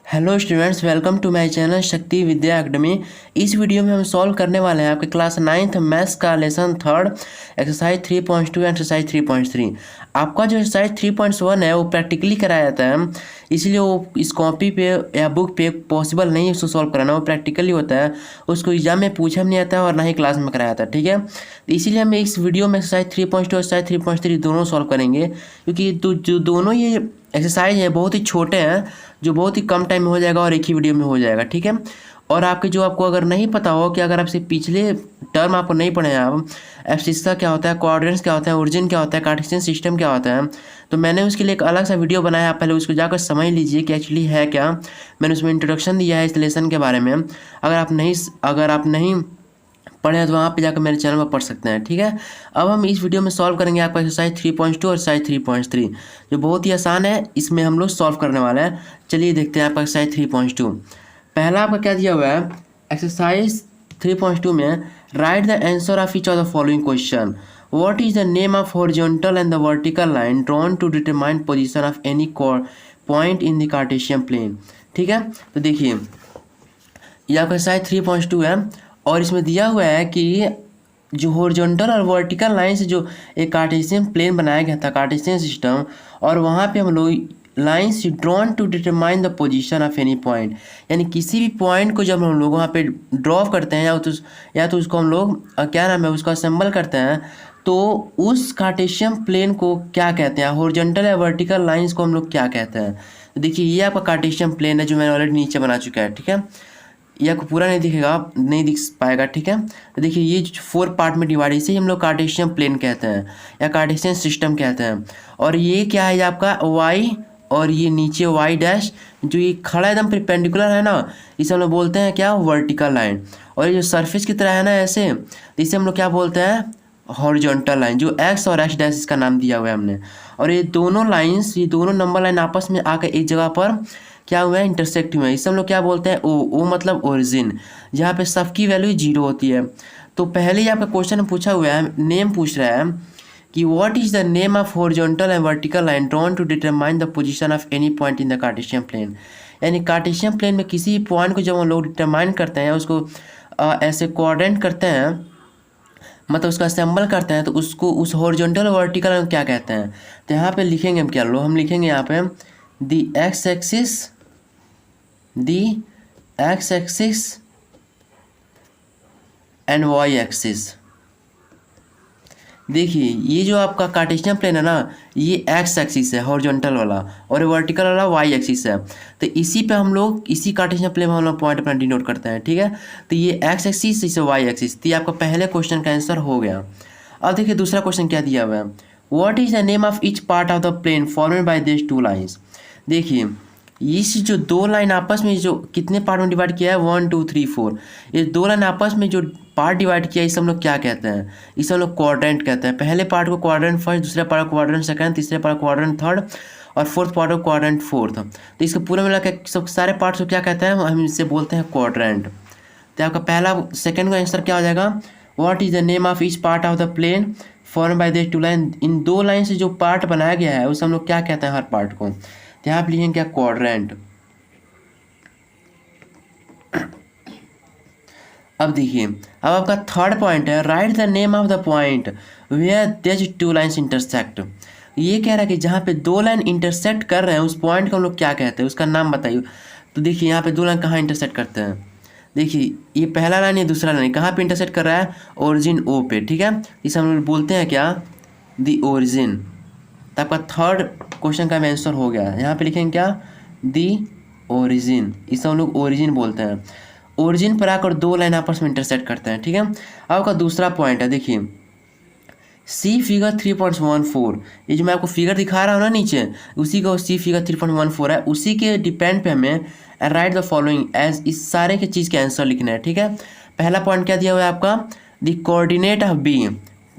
Hello students, welcome to my channel Shakti Vidya academy. इस video में हम सॉल्व करने वाले हैं आपके क्लास 9th मैथ्स का लेसन 3 एक्सरसाइज 3.2 एक्सरसाइज 3.3। आपका जो एक्सरसाइज 3.1 है वो प्रैक्टिकली कराया जाता है, इसलिए वो इस कॉपी पे या बुक पे पॉसिबल नहीं है उसको सॉल्व कराना। वो प्रैक्टिकली होता है, उसको एग्जाम में पूछा नहीं आता है और ना ही क्लास में कराया जाता है। ठीक है, तो इसीलिए हम इस वीडियो में एक्सरसाइज 3.2 एक्सरसाइज 3.3 दोनों सॉल्व करेंगे, क्योंकि जो दोनों ये एक्सरसाइज है बहुत ही छोटे हैं, जो बहुत ही कम टाइम में हो जाएगा और एक ही वीडियो में हो जाएगा। ठीक है, और आपको अगर नहीं पता हो कि अगर आपसे पिछले टर्म आपको नहीं पढ़े हैं, आप एब्सिस्सा क्या होता है, कोऑर्डिनेट्स क्या होता है, ओरिजिन क्या होता है, कार्टेशियन सिस्टम क्या होता है, तो मैंने उसके लिए एक अलग सा वीडियो बनाया। आप पहले उसको जाकर समझ लीजिए कि एक्चुअली है क्या। मैंने उसमें इंट्रोडक्शन दिया है इस लेसन के बारे में। अगर आप नहीं पढ़े हैं तो वहाँ पे जाकर मेरे चैनल पर पढ़ सकते हैं। ठीक है, अब हम इस वीडियो में सॉल्व करेंगे आपका एक्सरसाइज 3.2 और एक्सरसाइज 3.3, जो बहुत ही आसान है। इसमें हम लोग सॉल्व करने वाले हैं। चलिए देखते हैं आपका एक्सरसाइज 3.2। पहला आपका क्या दिया हुआ है एक्सरसाइज 3.2 में, write the answer of each of the following question. What is the name of horizontal and the vertical line drawn to determine position of any point in the Cartesian plane. ठीक है, तो देखिए ये आपका exercise 3.2 है और इसमें दिया हुआ है कि जो हॉरिजॉन्टल और वर्टिकल लाइन से जो एक कार्टेशियन प्लेन बनाया गया था, कार्टेशियन सिस्टम, और वहाँ पे हम लोग lines drawn to determine the position of any point, यानी किसी भी पॉइंट को जब हम लोग वहाँ पे ड्रॉ करते हैं या तो उसको हम लोग क्या नाम है उसका असेंबल करते हैं, तो उस कार्टेशियन प्लेन को क्या कहते हैं, हॉरिजॉन्टल या वर्टिकल लाइन्स को हम लोग क्या कहते हैं। तो देखिए ये आपका कार्टेशियन प्लेन है जो मैंने ऑलरेडी नीचे बना चुका है। ठीक है, ये आपको पूरा नहीं दिखेगा, नहीं दिख पाएगा। ठीक है, तो देखिए ये 4 पार्ट में डिवाइड, इसे हम लोग कार्टेशियन प्लेन कहते हैं या कार्टेशियन सिस्टम कहते हैं। और ये क्या है, ये आपका वाई और ये नीचे वाई डैश, जो ये खड़ा एकदम परपेंडिकुलर है ना, इसे हम लोग बोलते हैं क्या, वर्टिकल लाइन। और ये जो सरफेस की तरह है ना ऐसे, तो इसे हम लोग क्या बोलते हैं, हॉरिजॉन्टल लाइन, जो एक्स और एक्स डैश इसका नाम दिया हुआ है हमने। और ये दोनों लाइन्स, ये दोनों नंबर लाइन आपस में आकर एक जगह पर क्या हुआ है, इंटरसेक्ट हुए हैं। इससे हम लोग क्या बोलते हैं, ओ मतलब ओरिजिन, जहाँ पे सबकी वैल्यू 0 होती है। तो पहले ही आपका क्वेश्चन पूछा हुआ है, नेम पूछ रहा है कि what is the name of horizontal and vertical line drawn to determine the position of any point in the Cartesian plane. यानी कार्टेशियन प्लेन में किसी पॉइंट को जब हम लोग डिटरमाइन करते हैं, उसको ऐसे कोऑर्डिनेट करते हैं, मतलब उसका असेंबल करते हैं, तो उसको उस हॉरिजॉन्टल और वर्टिकल लाइन क्या कहते हैं। तो यहाँ पे लिखेंगे हम क्या, लो हम लिखेंगे यहाँ पे the X axis and Y axis. देखिए ये जो आपका कार्टेशियन प्लेन है ना, ये एक्स एक्सिस है हॉरिजॉन्टल वाला, और वर्टिकल वाला वाई एक्सिस है। तो इसी पे हम लोग, इसी कार्टेशियन प्लेन में हम लोग पॉइंट अपना डिनोट करते हैं। ठीक है, तो ये एक्स एक्सिस, इसे वाई एक्सिस। तो ये आपका पहले क्वेश्चन का आंसर हो गया। अब देखिए दूसरा क्वेश्चन क्या दिया हुआ है, what is the name of each part of the plane formed by this 2 lines. देखिए इस जो 2 लाइन आपस में जो कितने पार्ट में डिवाइड किया है, 1 2 3 4, ये 2 लाइन आपस में जो पार्ट डिवाइड किया है, इसे हम लोग क्या कहते हैं, इसे हम लोग क्वाड्रेंट कहते हैं। पहले पार्ट को क्वाड्रेंट फर्स्ट, दूसरे पार्ट को क्वाड्रेंट सेकंड, तीसरे पार्ट को क्वाड्रेंट थर्ड, और फोर्थ पार्ट को क्वाड्रेंट फोर्थ। तो इसको पूरा मिला के सब सारे पार्ट्स को क्या कहते हैं, हम इसे बोलते हैं क्वाड्रेंट। तो आपका पहला सेकंड का आंसर क्या हो जाएगा, what is the name of each part of the plane form by this 2 line. इन 2 लाइन से जो पार्ट बनाया गया है उसे हम लोग क्या कहते हैं, हर पार्ट को। तो यहाँ आप लिखेंगे क्या, क्वाड्रेंट। अब देखिए, अब आपका थर्ड पॉइंट है, right the name of the point where this 2 lines intersect. ये कह रहा है कि जहाँ पे 2 लाइन इंटरसेक्ट कर रहे हैं उस पॉइंट को हम लोग क्या कहते हैं, उसका नाम बताइए। तो देखिए यहाँ पे 2 लाइन कहाँ इंटरसेक्ट करते हैं, देखिए ये पहला लाइन, ये दूसरा लाइन कहाँ पे इंटरसेक्ट कर रहा है, ओरिजिन ओ पे। ठीक है, इसे हम लोग बोलते हैं क्या, दी ओरिजिन। तो आपका थर्ड क्वेश्चन का आंसर हो गया। यहाँ पे लिखेंगे क्या, दी ओरिजिन, इसे हम लोग ओरिजिन बोलते हैं। ओरिजिन पर आकर 2 लाइन आपस में इंटरसेक्ट करते हैं। ठीक है, अब आपका दूसरा पॉइंट है, देखिए सी फिगर 3.14, ये जो मैं आपको फिगर दिखा रहा हूँ ना नीचे, उसी का सी फिगर 3.14 है, उसी के डिपेंड पे हमें राइट द फॉलोइंग एज, इस सारे के चीज़ के आंसर लिखना है। ठीक है, पहला पॉइंट क्या दिया हुआ है आपका, the coordinate of B.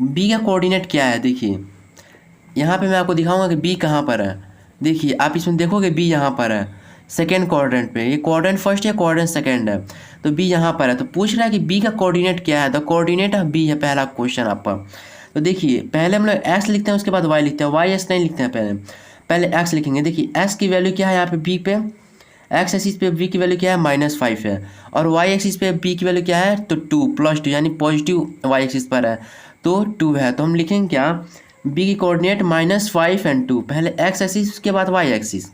B का कोऑर्डिनेट क्या है, देखिए यहाँ पे मैं आपको दिखाऊंगा कि बी कहाँ पर है। देखिए आप इसमें देखोगे बी यहाँ पर है सेकेंड क्वाड्रेंट पे, ये क्वाड्रेंट फर्स्ट है, क्वाड्रेंट सेकेंड है, तो बी यहाँ पर है। तो पूछ रहा है कि बी का कोऑर्डिनेट क्या है, द कोऑर्डिनेट ऑफ बी है पहला क्वेश्चन आपका। तो देखिए पहले हम लोग एक्स लिखते हैं, उसके बाद वाई लिखते हैं, वाई एस नहीं लिखते हैं, पहले एक्स लिखेंगे। देखिए एक्स की वैल्यू क्या है यहाँ पे बी पे, एक्स एक्सिस पे बी की वैल्यू क्या है -5 है, और वाई एक्सिस पे बी की वैल्यू क्या है तो 2 +2 यानी पॉजिटिव वाई एक्सिस पर है तो 2 है। तो हम लिखेंगे क्या, बी की कोऑर्डिनेट -5 एंड 2, पहले एक्स एक्सिस उसके बाद वाई एक्सिस,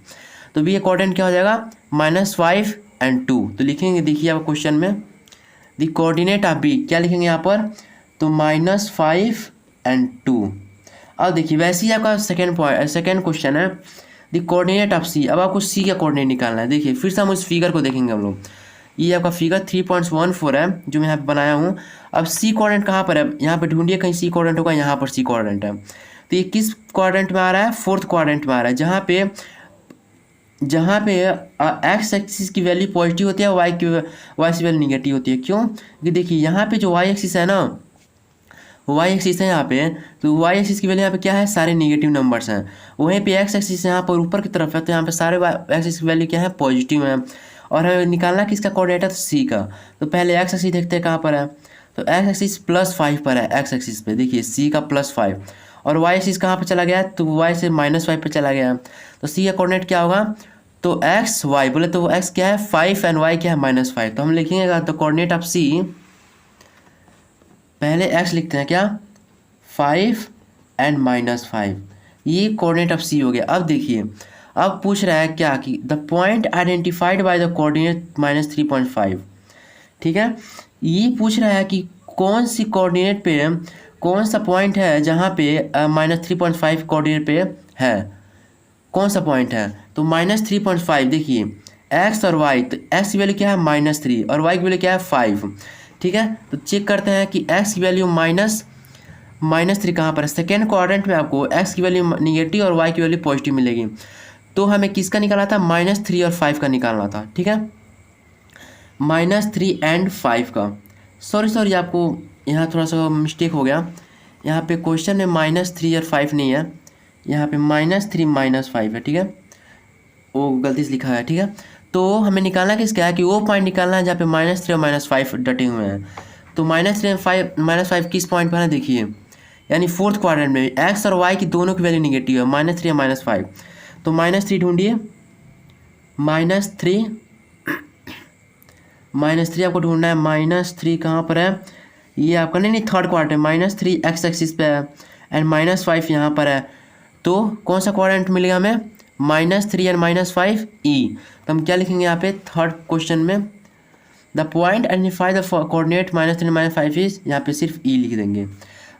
तो बी का कोऑर्डिनेट क्या हो जाएगा -5 एंड 2। तो लिखेंगे, देखिए आप क्वेश्चन में द कोऑर्डिनेट ऑफ बी क्या लिखेंगे यहाँ पर, तो -5 एंड 2। अब देखिए वैसे ही आपका सेकेंड क्वेश्चन है द कोऑर्डिनेट ऑफ सी। अब आपको सी का कोऑर्डिनेट निकालना है। देखिए फिर से हम उस फिगर को देखेंगे हम लोग, ये आपका फिगर 3.14 है जो मैं यहाँ पे बनाया हूँ। अब सी कोऑर्डिनेट कहाँ पर है, यहाँ पे ढूंढिए, कहीं सी कोऑर्डिनेट होगा, यहाँ पर सी कोऑर्डिनेट है। तो ये किस क्वाड्रेंट में आ रहा है, फोर्थ क्वाड्रेंट में आ रहा है, जहाँ पे एक्स एक्सिस की वैल्यू पॉजिटिव होती है, वाई की वैल्यू निगेटिव होती है। क्यों, कि देखिए यहाँ पे जो वाई एक्सिस है ना, वाई एक्सिस है यहाँ पे, तो वाई एक्सिस की वैल्यू यहाँ पे क्या है, सारे नेगेटिव नंबर्स हैं। वहीं पे एक्स एक्सिस यहाँ पर ऊपर की तरफ है, तो यहाँ पे सारे एक्सिस की वैल्यू क्या है, पॉजिटिव है। और हमें निकालना किसका कोऑर्डिनेट है, तो सी का। तो पहले एक्स एक्सिस देखते हैं कहाँ पर है, तो एक्स एक्सिस +5 पर है, एक्स एक्सिस पे देखिए सी का +5, और वाई एक्सिस कहाँ पे चला गया है, तो वाई से -5 पे चला गया है। तो सी का कोऑर्डिनेट क्या होगा, तो एक्स वाई बोले तो एक्स क्या है 5 एंड वाई क्या है -5। तो हम लिखेंगे तो कोऑर्डिनेट ऑफ सी, पहले एक्स लिखते हैं क्या 5 एंड -5, ये कोऑर्डिनेट ऑफ सी हो गया। अब देखिए अब पूछ रहा है क्या कि the point identified by the coordinate -3.5, ठीक है। ये पूछ रहा है कि कौन सी कोऑर्डिनेट पे कौन सा पॉइंट है जहाँ पे -3.5 कोऑर्डिनेट पे है, कौन सा पॉइंट है, तो -3.5 देखिए एक्स और वाई, तो एक्स की वैल्यू क्या है -3 और वाई की वैल्यू क्या है 5, ठीक है। तो चेक करते हैं कि एक्स की वैल्यू -3 कहाँ पर है, सेकेंड क्वाड्रेंट में आपको एक्स की वैल्यू निगेटिव और वाई की वैल्यू पॉजिटिव मिलेगी। तो हमें किसका निकालना था, -3 और 5 का निकालना था, ठीक है, -3 एंड 5 का। सॉरी आपको यहाँ थोड़ा सा मिस्टेक हो गया, यहाँ पे क्वेश्चन में -3 और 5 नहीं है, यहाँ पे -3 -5 है, ठीक है, वो गलती से लिखा है, ठीक है। तो हमें निकालना किसका है, कि वो पॉइंट निकालना है जहाँ पे -3 और -5 डटे हुए हैं। तो -3 किस पॉइंट पर है, देखिए यानी फोर्थ क्वाड्रेंट में एक्स और वाई की दोनों की वैल्यू निगेटिव है, -3 और -5। तो -3 ढूंढिए, -3 आपको ढूंढना है, -3 कहाँ पर है, ये आपका नहीं थर्ड क्वाड्रेंट, -3 एक्स एक्सिस पे है एंड -5 यहाँ पर है। तो कौन सा क्वाड्रेंट मिलेगा हमें, -3 एंड -5 ई। तो हम क्या लिखेंगे यहाँ पे थर्ड क्वेश्चन में, the point identify the coordinate -3 -5 is, यहाँ पे सिर्फ ई लिख देंगे।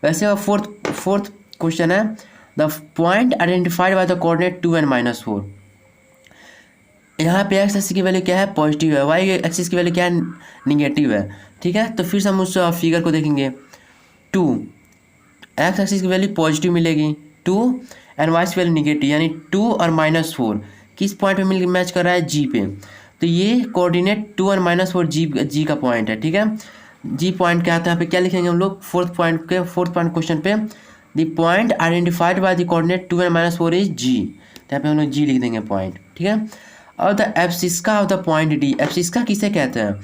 वैसे फोर्थ क्वेश्चन है the point identified by the coordinate 2 and -4। यहाँ पे एक्स एक्सिस की वैल्यू क्या है, पॉजिटिव है, वाई एक्सिस की वैल्यू क्या है, निगेटिव है, ठीक है। तो फिर से हम उस फिगर को देखेंगे, 2 एक्स एक्सिस की वैल्यू पॉजिटिव मिलेगी 2 एंड वाई की वैल्यू निगेटिव, यानी 2 और -4 किस पॉइंट पे मिल मैच कर रहा है, जी पे। तो ये कोऑर्डिनेट 2 और -4 जी का पॉइंट है, ठीक है। जी पॉइंट क्या आता है, यहाँ पे क्या लिखेंगे हम लोग फोर्थ पॉइंट क्वेश्चन पे, the point identified by the coordinate 2 and -4 is G. तो यहाँ पे हम लोग जी लिख देंगे पॉइंट, ठीक है। और the abscissa of the point D, abscissa किसे कहते हैं,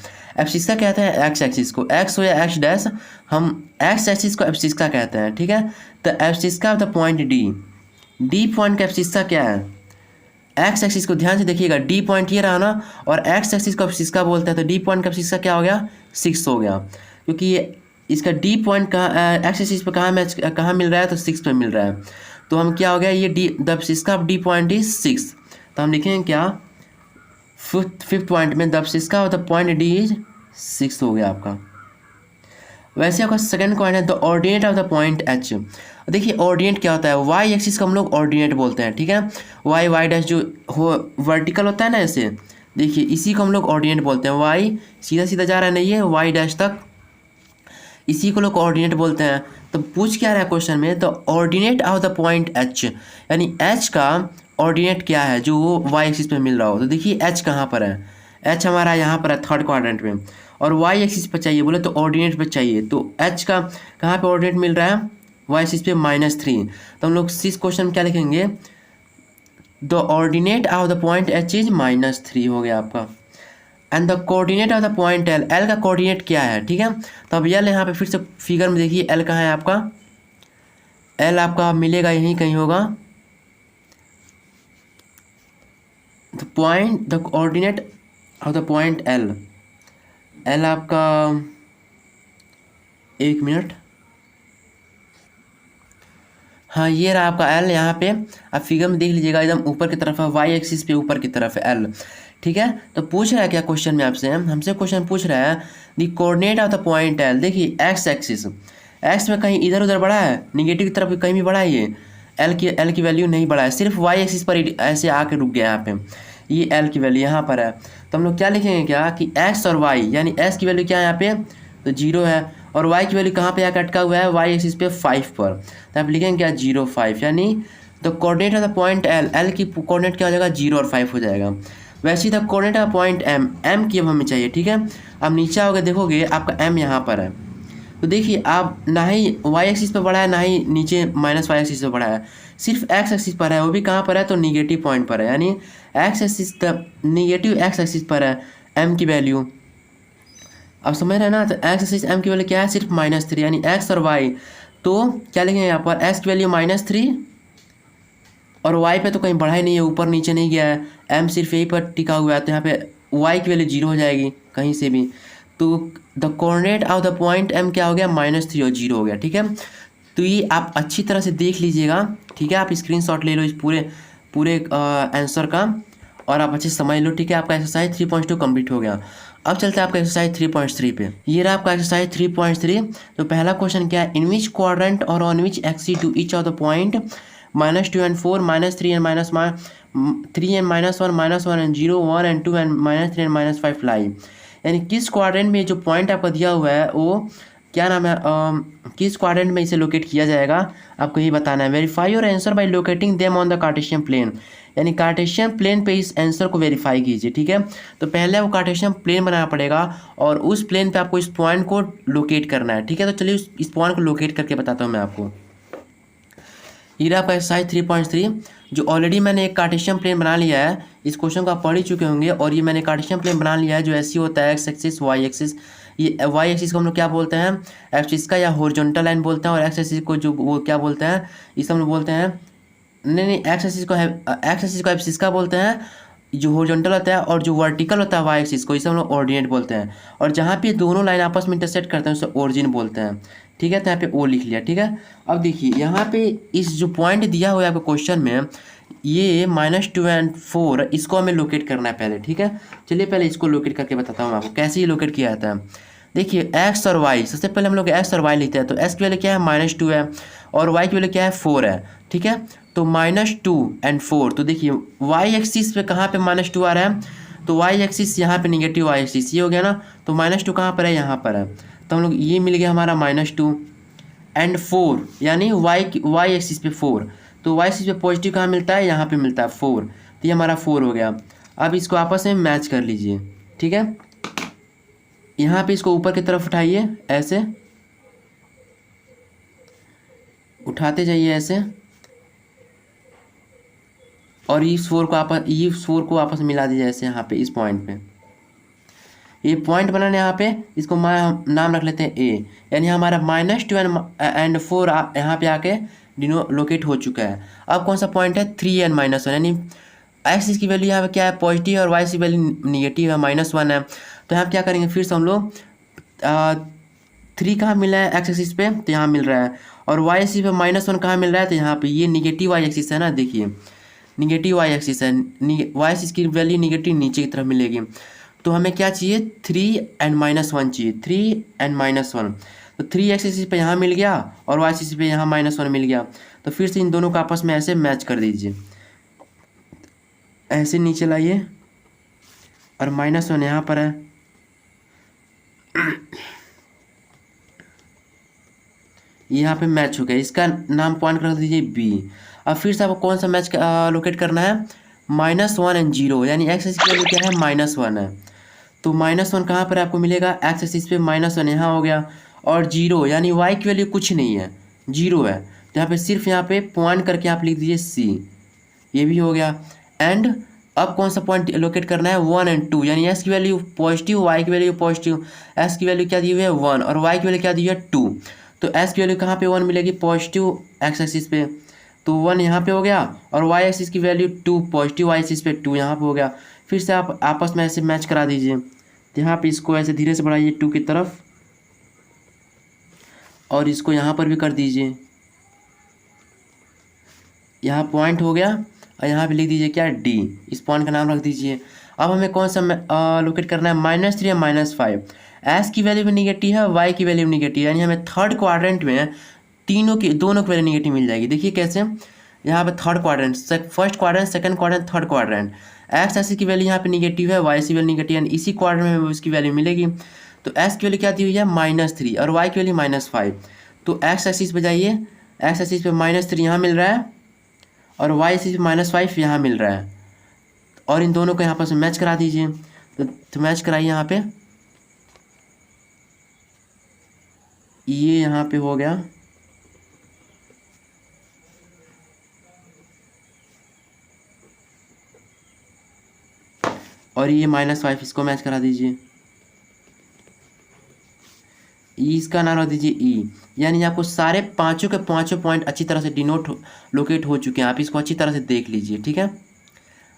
एब्सिस्का कहते हैं एक्स एक्सिस को, एक्स हो या एक्स डैश, हम एक्स एक्सिस को एब्सिस्का कहते हैं, ठीक है। तो abscissa of the point D, D point का एब्सिस्का क्या है, एक्स एक्सिस को ध्यान से देखिएगा, डी पॉइंट ये रहा ना, और एक्स एक्सिस को एब्सिस्का बोलते हैं, तो डी पॉइंट का एब्सिस्का क्या हो गया 6 हो गया, क्योंकि ये इसका डी पॉइंट कहाँ एक्स एक्सिस पे कहाँ मिल रहा है, तो 6 पे मिल रहा है। तो हम क्या हो गया, ये D the abscissa of D point is 6। तो हम लिखेंगे क्या, फिफ्थ पॉइंट में the abscissa of the point D is 6 हो गया आपका। वैसे आपका सेकंड पॉइंट है the ordinate of the point H. देखिए ऑर्डिनेट क्या होता है, वाई एक्सिस को हम लोग ऑर्डिनेट बोलते हैं, ठीक है, वाई डैश जो हो वर्टिकल होता है ना ऐसे, देखिए इसी को हम लोग ऑर्डिनेट बोलते हैं, वाई सीधा सीधा जा रहा है नहीं है वाई डैश तक, इसी को लोग ऑर्डिनेट बोलते हैं। तो पूछ क्या रहा है क्वेश्चन में, the ordinate of the point H, यानी एच का ऑर्डिनेट क्या है जो वो वाई एक्सिस पे मिल रहा हो। तो देखिए एच कहाँ पर है, एच हमारा यहाँ पर है थर्ड क्वाड्रेंट में, और वाई एक्सिस पर चाहिए बोले तो ऑर्डिनेट पे चाहिए, तो एच का कहाँ पे ऑर्डिनेट मिल रहा है, वाई एक्सिस पे -3। तो हम लोग इस क्वेश्चन में क्या लिखेंगे, the ordinate of the point H is -3 हो गया आपका। And the coordinate of the point L, L का कोऑर्डिनेट क्या है, ठीक है। तो अब एल यहाँ पे फिर से फिगर में देखिए एल कहाँ है आपका, एल आपका मिलेगा यहीं कहीं होगा, the coordinate of the point L, L आपका, एक मिनट, हाँ ये रहा आपका एल। यहाँ पे आप फिगर में देख लीजिएगा, एकदम ऊपर की तरफ है, वाई एक्सिस पे ऊपर की तरफ है एल। ठीक है, तो पूछ रहा है क्या क्वेश्चन में आपसे, हमसे क्वेश्चन पूछ रहा है the coordinate of the point L. देखिए एक्स एक्सिस, एक्स में कहीं इधर उधर बढ़ा है, निगेटिव की तरफ कहीं भी बढ़ा है, ये एल की वैल्यू नहीं बढ़ा है, सिर्फ वाई एक्सिस पर ऐसे आके रुक गया यहाँ पे, ये एल की वैल्यू यहाँ पर है। तो हम लोग क्या लिखेंगे क्या कि एक्स और वाई, यानी एक्स की वैल्यू क्या है यहाँ पे, तो जीरो है, और वाई की वैल्यू कहाँ पे आकर अटका हुआ है, वाई एक्सिस पे 5 पर, तो आप लिखेंगे क्या 0 5, यानी the coordinate of the point L, L की कोऑर्डिनेट क्या हो जाएगा 0 और 5 हो जाएगा। वैसे ही the coordinate of point M, M की अब हमें चाहिए। ठीक है, अब नीचे आओगे देखोगे आपका एम यहाँ पर है, तो देखिए आप ना ही वाई एक्सिस पे बढ़ा है ना ही नीचे माइनस वाई एक्सिस पे बढ़ा है, सिर्फ एक्स एक्सिस पर है, वो भी कहाँ पर है, तो निगेटिव पॉइंट पर है, यानी x axis negative x axis पर है एम की वैल्यू। अब समझ रहे हैं ना, तो एक्स एक्सिस एम की वैल्यू क्या है, सिर्फ -3, यानी एक्स और वाई, तो क्या लिखेंगे यहाँ पर, एक्स की वैल्यू -3 और वाई पे तो कहीं बढ़ा ही नहीं है, ऊपर नीचे नहीं गया है, एम सिर्फ यहीं पर टिका हुआ है, तो यहाँ पे वाई की वैल्यू 0 हो जाएगी कहीं से भी, तो the coordinate of the point M क्या हो गया, -3 और 0 हो गया। ठीक है, तो ये आप अच्छी तरह से देख लीजिएगा। ठीक है, आप स्क्रीनशॉट ले लो इस पूरे आंसर का, और आप अच्छे से समझ लो। ठीक है, आपका एक्सरसाइज 3.2 कंप्लीट हो गया। अब चलते हैं आपका एक्सरसाइज 3.3 पे। ये रहा आपका एक्सरसाइज 3.3। तो पहला क्वेश्चन क्या है, इन विच क्वाड्रेंट और on which axis to each of the point -2 and 4, -3 and -3 and -1, -1 and 0, 1 and 2 and -3 and -5 लाई, यानी किस क्वाड्रेंट में जो पॉइंट आपका दिया हुआ है वो क्या नाम है, किस क्वाड्रेंट में इसे लोकेट किया जाएगा, आपको ये बताना है। Verify your answer by locating them on the Cartesian plane, यानी कार्टेशियन प्लेन पे इस आंसर को वेरीफाई कीजिए। ठीक है, तो पहले आपको कार्टेशियन प्लेन बनाना पड़ेगा और उस प्लेन पे आपको इस पॉइंट को लोकेट करना है। ठीक है, तो चलिए इस पॉइंट को लोकेट करके बताता हूँ मैं आपको। ये रहा आपका एक्सरसाइज 3.3, जो ऑलरेडी मैंने एक कार्टेशियन प्लेन बना लिया है। इस क्वेश्चन को आप पढ़ ही चुके होंगे, और ये मैंने कार्टेशियन प्लेन बना लिया है जो ऐसी होता है, एक्स एक्सिस वाई एक्सिस। ये वाई एक्सिस को हम लोग क्या बोलते हैं, एक्सिस का या हॉरिजॉन्टल लाइन बोलते हैं, और एक्स एक्सिस को जो वो क्या बोलते हैं, इसे हम लोग बोलते हैं, नहीं एक्स एक्सिस को एब्सिस का बोलते हैं जो हॉरिजॉन्टल होता है, और जो वर्टिकल होता है वाई एक्सिस को, इसे हम लोग ऑर्डिनेट बोलते हैं, और जहाँ पे दोनों लाइन आपस में इंटरसेक्ट करते हैं उसे ओरिजिन बोलते हैं। ठीक है, तो यहाँ पे ओ लिख लिया। ठीक है, अब देखिए यहाँ पे इस जो पॉइंट दिया हुआ है आपको क्वेश्चन में, ये -2 and 4, इसको हमें लोकेट करना है पहले। ठीक है, चलिए पहले इसको लोकेट करके बताता हूँ आपको कैसे ये लोकेट किया जाता है। देखिए एक्स और वाई, सबसे पहले हम लोग एक्स और वाई लिखते हैं, तो एक्स की वैल्यू क्या है -2 है, और वाई की वैल्यू क्या है 4 है। ठीक है, तो -2 and 4, तो देखिए वाई एक्सिस पे कहाँ पे -2 आ रहा है, तो वाई एक्सिस यहाँ पे निगेटिव वाई एक्सिस, ये हो गया ना, तो -2 कहाँ पर है, यहाँ पर है, तो हम लोग ये मिल गया हमारा -2 and 4, यानी वाई एक्सिस पे 4, तो वाई एक्सिस पे पॉजिटिव कहाँ मिलता है, यहाँ पे मिलता है 4, तो ये हमारा 4 हो गया। अब इसको आपस में मैच कर लीजिए। ठीक है, यहाँ पे इसको ऊपर की तरफ उठाइए, ऐसे उठाते जाइए ऐसे, और इस 4 को आपस में मिला दीजिए ऐसे यहाँ पे इस पॉइंट पे। ये पॉइंट बनाने यहाँ पे इसको नाम रख लेते हैं ए, यानी हमारा -2 and 4 यहाँ पे आके लोकेट हो चुका है। अब कौन सा पॉइंट है, 3 and -1, यानी एक्स की वैल्यू यहाँ पे क्या है पॉजिटिव है, और वाई की वैल्यू निगेटिव है, -1 है, तो यहाँ क्या करेंगे फिर से हम लोग 3 कहाँ मिला है एक्स एक्सिस पे, तो यहाँ मिल रहा है, और वाई एक्सिस पे -1 कहाँ मिल रहा है, तो यहाँ पे ये निगेटिव वाई एक्सिस है ना, देखिए निगेटिव वाई एक्सिस है, वाई एक्सिस की वैल्यू निगेटिव नीचे की तरफ मिलेगी, तो हमें क्या चाहिए 3 and -1 चाहिए, 3 and -1, तो 3 एक्स एक्सिस पे यहाँ मिल गया और वाई एक्सिस पे यहाँ -1 मिल गया, तो फिर से इन दोनों को आपस में ऐसे मैच कर दीजिए, ऐसे नीचे लाइए, और -1 यहाँ पर है, यहाँ पे मैच हो गया, इसका नाम पॉइंट रख दीजिए बी। अब फिर से आपको कौन सा मैच लोकेट करना है, -1 and 0, यानी एक्स एक्सिस की वैल्यू क्या है -1 है, तो -1 कहाँ पर आपको मिलेगा, एक्स एक्सिस पे -1 यहाँ हो गया, और 0 यानी वाई की वैल्यू कुछ नहीं है, 0 है, तो यहाँ पे सिर्फ यहाँ पे पॉइंट करके आप लिख दीजिए सी, ये भी हो गया। एंड अब कौन सा पॉइंट लोकेट करना है, 1 and 2, यानी एक्स की वैल्यू पॉजिटिव, वाई की वैल्यू पॉजिटिव, एक्स की वैल्यू क्या दी हुई है 1, और वाई की वैल्यू क्या दी है 2, तो एक्स की वैल्यू कहाँ पे 1 मिलेगी, पॉजिटिव एक्स एक्सिस पे, तो 1 यहाँ पे हो गया, और वाई एक्सिस की वैल्यू 2, पॉजिटिव वाई एक्सिस पे 2 यहाँ पे हो गया। फिर से आप आपस में ऐसे मैच करा दीजिए। तो यहाँ पे इसको ऐसे धीरे से बढ़ाइए 2 की तरफ, और इसको यहाँ पर भी कर दीजिए। यहाँ पॉइंट हो गया, और यहाँ पे लिख दीजिए क्या, डी। इस पॉइंट का नाम रख दीजिए। अब हमें कौन सा लोकेट करना है, -3 या -5। एस की वैल्यू भी निगेटिव है, वाई की वैल्यू भी निगेटिव है, यानी हमें थर्ड क्वाड्रेंट में दोनों की वैल्यू निगेटिव मिल जाएगी। देखिए कैसे, यहाँ पे third quadrant, first quadrant, second quadrant, third quadrant. X axis की वैल्यू यहाँ पे निगेटिव है, वाई की वैल्यू निगेटिव है, इसी क्वाड्रेंट में उसकी वैल्यू मिलेगी। तो एस की वैल्यू क्या दी हुई है, -3, और वाई की वैल्यू -5। तो एक्स एक्सिस पे जाइए, एक्स एक्सिस पे -3 यहाँ मिल रहा है, और वाई एक्सिस पे -5 यहाँ मिल रहा है, और इन दोनों को यहाँ पर मैच करा दीजिए। तो मैच कराइए यहाँ पे, ये यहाँ पे हो गया, और ये -5 इसको मैच करा दीजिए। इसका नाम रख दीजिए ई। यानी आपको सारे पांचों के पांचों पॉइंट अच्छी तरह से लोकेट हो चुके हैं। आप इसको अच्छी तरह से देख लीजिए, ठीक है,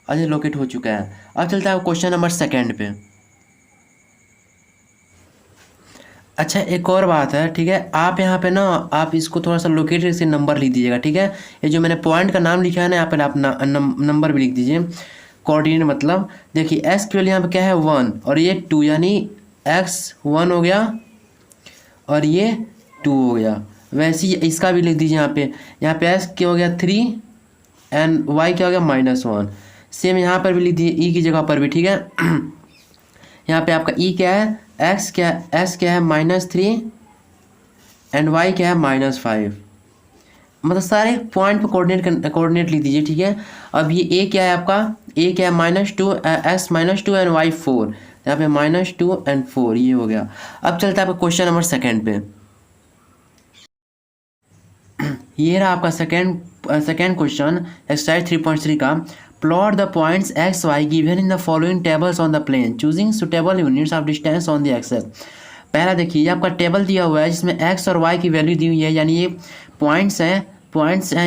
अच्छे लोकेट हो चुका है। अब चलता है क्वेश्चन नंबर 2 पे। अच्छा, एक और बात है, ठीक है, आप यहाँ पे ना आप इसको थोड़ा सा लोकेट से नंबर लिख दीजिएगा, ठीक है। ये जो मैंने पॉइंट का नाम लिखा है ना, यहाँ पे आप नंबर भी लिख दीजिए, कोऑर्डिनेट मतलब। देखिए एस की वैल्यू यहाँ पे क्या है, 1, और ये 2, यानी एक्स 1 हो गया और ये 2 हो गया। वैसे ही इसका भी लिख दीजिए यहाँ पे एस क्या हो गया 3 एंड वाई क्या हो गया -1। सेम यहाँ पर भी लिख दीजिए ई की जगह पर भी, ठीक है। यहाँ पे आपका ई क्या है, एक्स क्या है, एस क्या है -3 एंड वाई क्या है -5। मतलब सारे पॉइंट पर कोऑर्डिनेट लिख दीजिए, ठीक है। अब ये ए क्या है आपका, ए क्या है -2, एक्स -2 एंड वाई 4। यहाँ पे -2 एंड 4 ये हो गया। अब चलता है आपका क्वेश्चन नंबर 2 पे। ये रहा आपका सेकेंड क्वेश्चन एक्सरसाइज 3.3 का। Plot the points X Y given in the following tables on the plane, choosing suitable units of distance on the axes. पहला देखिए, ये आपका टेबल दिया हुआ है जिसमें एक्स और वाई की वैल्यू दी हुई है, यानी ये पॉइंट्स हैं।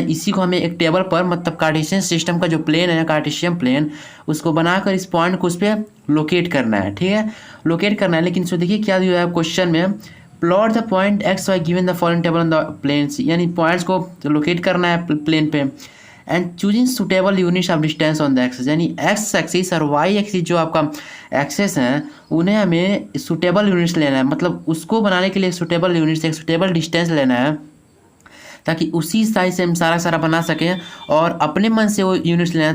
इसी को हमें एक टेबल पर, मतलब कार्टेशियन सिस्टम का जो प्लेन है, कार्टेशियन प्लेन, उसको बनाकर इस पॉइंट को उस पर लोकेट करना है, ठीक है, लोकेट करना है। लेकिन इसमें देखिए क्या दिया है क्वेश्चन में, plot the point x Y given the following table on the planes, यानी पॉइंट्स को लोकेट करना है प्लेन पे, and choosing suitable units of distance on the axes, यानी एक्स एक्सिस और वाई एक्सिस जो आपका एक्सेस है उन्हें हमें सुटेबल यूनिट्स लेना है, मतलब उसको बनाने के लिए सुटेबल यूनिट्स, एक सुटेबल डिस्टेंस लेना है, ताकि उसी साइज से हम सारा बना सकें, और अपने मन से वो यूनिट्स लेना है,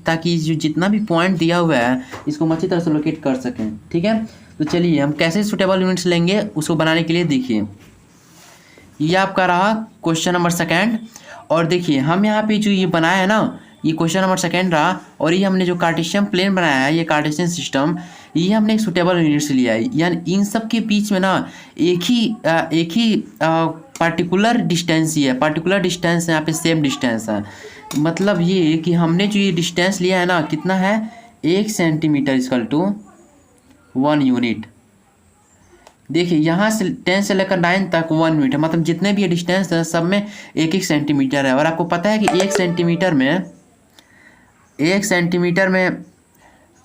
ताकि जो जितना भी पॉइंट दिया हुआ है इसको हम अच्छी तरह से लोकेट कर सकें, ठीक है। तो चलिए हम कैसे सुटेबल यूनिट्स लेंगे उसको बनाने के लिए देखिए, ये आपका रहा क्वेश्चन नंबर 2। और देखिए हम यहाँ पे जो ये बनाया है ना, ये क्वेश्चन नंबर 2 रहा, और ये हमने जो कार्टेशियन प्लेन बनाया है, ये कार्टेशियन सिस्टम, ये हमने एक सुटेबल यूनिट से लिया है। यानी इन सब के बीच में ना एक ही पार्टिकुलर डिस्टेंस ही है, पार्टिकुलर डिस्टेंस है, यहाँ पे सेम डिस्टेंस है। मतलब ये कि हमने जो ये डिस्टेंस लिया है ना, कितना है, 1 सेंटीमीटर इक्वल टू 1 यूनिट। देखिए यहाँ से 10 से लेकर 9 तक 1 यूनिट है, मतलब जितने भी ये डिस्टेंस है सब में 1 सेंटीमीटर है। और आपको पता है कि 1 सेंटीमीटर में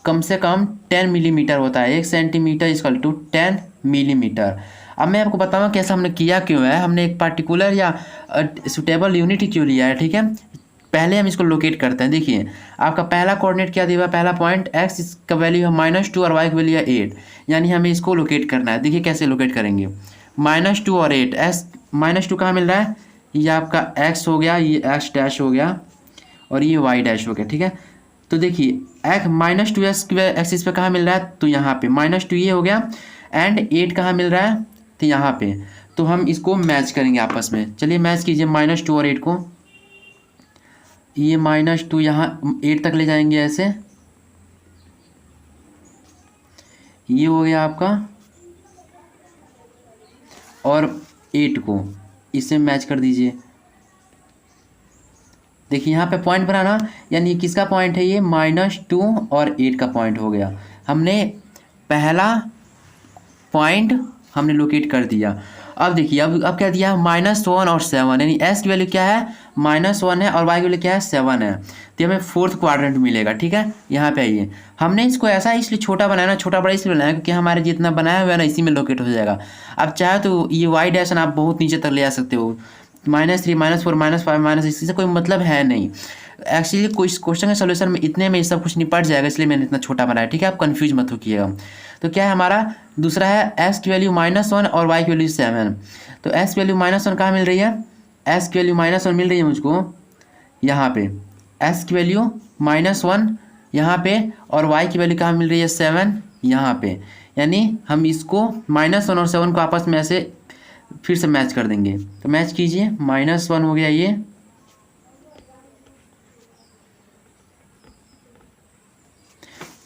कम से कम 10 मिलीमीटर होता है। 1 सेंटीमीटर इक्वल टू 10 मिलीमीटर। अब मैं आपको बताऊँ कैसा हमने किया क्यों है, हमने एक पार्टिकुलर या सुटेबल यूनिट ही क्यों लिया है, ठीक है। पहले हम इसको लोकेट करते हैं। देखिए आपका पहला कोऑर्डिनेट क्या दिया हुआ है, पहला पॉइंट एक्स, इसका वैल्यू है -2 और वाई की वैल्यू है 8, यानी हमें इसको लोकेट करना है। देखिए कैसे लोकेट करेंगे, -2 और 8, एस -2 कहाँ मिल रहा है, ये आपका एक्स हो गया, ये एक्स डैश हो गया, और ये वाई डैश हो गया, ठीक है। तो देखिए -2 एक्सिस पे कहाँ मिल रहा है, तो यहाँ पे -2 ये हो गया, एंड 8 कहाँ मिल रहा है, तो यहाँ पे। तो हम इसको मैच करेंगे आपस में। चलिए मैच कीजिए -2 और 8 को। ये -2 यहाँ 8 तक ले जाएंगे ऐसे, ये हो गया आपका, और 8 को इससे मैच कर दीजिए। देखिए यहाँ पे पॉइंट बना ना, यानी किसका पॉइंट है, ये -2 और 8 का पॉइंट हो गया। हमने पहला पॉइंट हमने लोकेट कर दिया। अब देखिए अब क्या दिया है -1 और 7, यानी एस की वैल्यू क्या है -1 है और वाई की वैल्यू क्या है 7 है। तो हमें फोर्थ क्वाड्रेंट मिलेगा। ठीक है, यहाँ पे आइए, हमने इसको ऐसा इसलिए छोटा बनाया ना, छोटा बड़ा इसलिए बनाया क्योंकि हमारे जितना बनाया हुआ है ना इसी में लोकेट हो जाएगा। अब चाहे तो ये वाई डैशन आप बहुत नीचे तक ले आ सकते हो, -3 -4 -5 इससे कोई मतलब है नहीं। एक्चुअली कोई क्वेश्चन के सोल्यूशन में इतने में सब कुछ निपट जाएगा, इसलिए मैंने इतना छोटा बनाया। ठीक है, आप कंफ्यूज मत होइएगा। तो क्या है हमारा दूसरा है एस की वैल्यू -1 और वाई की वैल्यू 7। तो एस की वैल्यू -1 कहाँ मिल रही है, एस की वैल्यू -1 मिल रही है मुझको यहाँ पे, एस की वैल्यू -1 यहाँ पे, और वाई की वैल्यू कहाँ मिल रही है 7 यहाँ पे। यानी हम इसको -1 और 7 को आपस में ऐसे फिर से मैच कर देंगे। तो मैच कीजिए, -1 हो गया ये,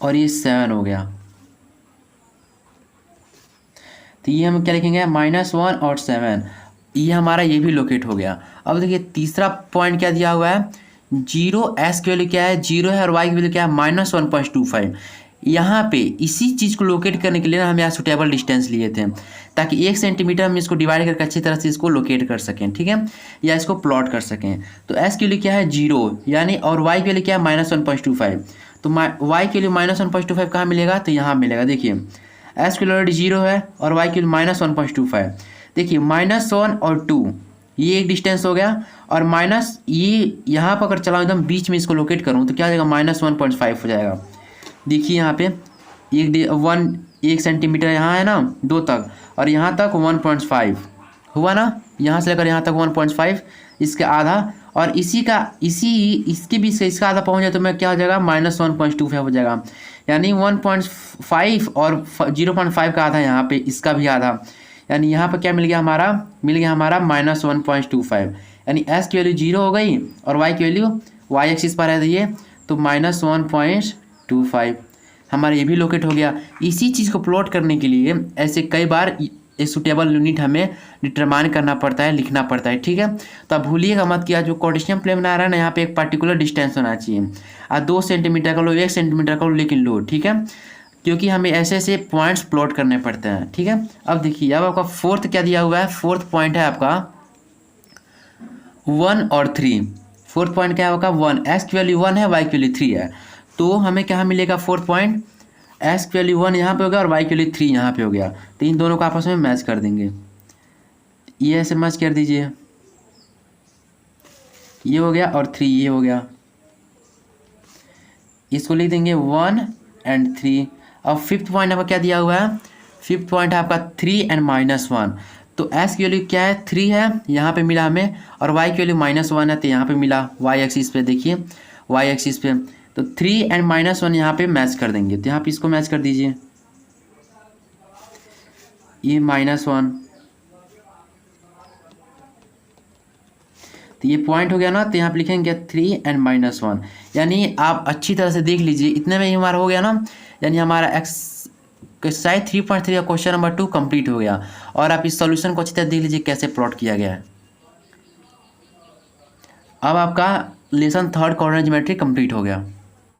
और ये 7 हो गया। तो ये हम क्या लिखेंगे -1 और 7, ये हमारा ये भी लोकेट हो गया। अब देखिए तीसरा पॉइंट क्या दिया हुआ है, 0 एस की वैल्यू क्या है 0 है और वाई की वैल्यू क्या है -1.25। यहाँ पे इसी चीज़ को लोकेट करने के लिए ना हम यहाँ सुटेबल डिस्टेंस लिए थे, ताकि 1 सेंटीमीटर हम इसको डिवाइड करके अच्छी तरह से इसको लोकेट कर सकें। ठीक है, या इसको प्लॉट कर सकें। तो एस की वैल्यू क्या है 0, यानी और वाई की वैल्यू क्या है -1.25। तो वाई की वैल्यू -1.25 कहाँ मिलेगा, तो यहाँ मिलेगा। देखिए एस की वैल्यू 0 है और वाई की वैल्यू -1.25। देखिए -1 और 2 ये एक डिस्टेंस हो गया, और माइनस ये यहाँ पर अगर चलाऊँ एकदम बीच में इसको लोकेट करूँ तो क्या हो जाएगा -1.5 हो जाएगा। देखिए यहाँ पे एक सेंटीमीटर यहाँ है ना 2 तक, और यहाँ तक 1.5 हुआ ना, यहाँ से लेकर यहाँ तक 1.5, इसके आधा, और इसके बीच से इसका आधा पहुँच जाए तो मैं क्या हो जाएगा -1.25 हो जाएगा। यानी 1.5 और 0.5 का आधा यहाँ पे, इसका भी आधा, यानी यहाँ पर क्या मिल गया हमारा -1.25। यानी एस की वैल्यू 0 हो गई और वाई की वैल्यू वाई एक्सिस पर है ये, तो -1.25 हमारा ये भी लोकेट हो गया। इसी चीज़ को प्लॉट करने के लिए ऐसे कई बार ये सुटेबल यूनिट हमें डिटरमाइन करना पड़ता है, लिखना पड़ता है। ठीक है, तो अब भूलिएगा मत कि जो कार्टेशियन प्लेन बना रहा है ना, यहाँ पे एक पर्टिकुलर डिस्टेंस होना चाहिए। 2 सेंटीमीटर का लो, 1 सेंटीमीटर का लो, लेकिन लो। ठीक है, क्योंकि हमें ऐसे ऐसे पॉइंट्स प्लॉट करने पड़ते हैं। ठीक है, अब देखिए अब आपका फोर्थ क्या दिया हुआ है, फोर्थ पॉइंट है आपका 1 और 3। फोर्थ पॉइंट क्या है आपका 1, एस की वैल्यू 1 है, वाई की वैल्यू 3 है। तो हमें क्या मिलेगा फोर्थ पॉइंट, एस की वैल्यू 1 यहाँ पे हो गया और वाई की वैल्यू 3 यहाँ पे हो गया। तो इन दोनों को आपस में मैच कर देंगे, ये ऐसे मैच कर दीजिए, ये हो गया और 3 ये हो गया, इसको लिख देंगे 1 और 3। अब फिफ्थ पॉइंट आपका क्या दिया हुआ है, फिफ्थ पॉइंट है आपका 3 और -1। तो एस की वैल्यू क्या है 3 है, यहाँ पे मिला हमें, और वाई की वैल्यू -1 है, तो यहाँ पे मिला वाई एक्सिस पे। देखिए वाई एक्सिस पे, तो 3 और -1 यहाँ पे मैच कर देंगे। तो यहाँ पे इसको मैच कर दीजिए, ये -1, तो ये पॉइंट हो गया ना। तो यहाँ पे लिखेंगे 3 और -1। यानी आप अच्छी तरह से देख लीजिए, इतने में ही हमारा हो गया ना, यानी हमारा एक्सरसाइज 3.3 का क्वेश्चन नंबर 2 कंप्लीट हो गया। और आप इस सॉल्यूशन को अच्छी तरह देख लीजिए कैसे प्लॉट किया गया है। अब आपका lesson 3rd coordinate geometry complete हो गया।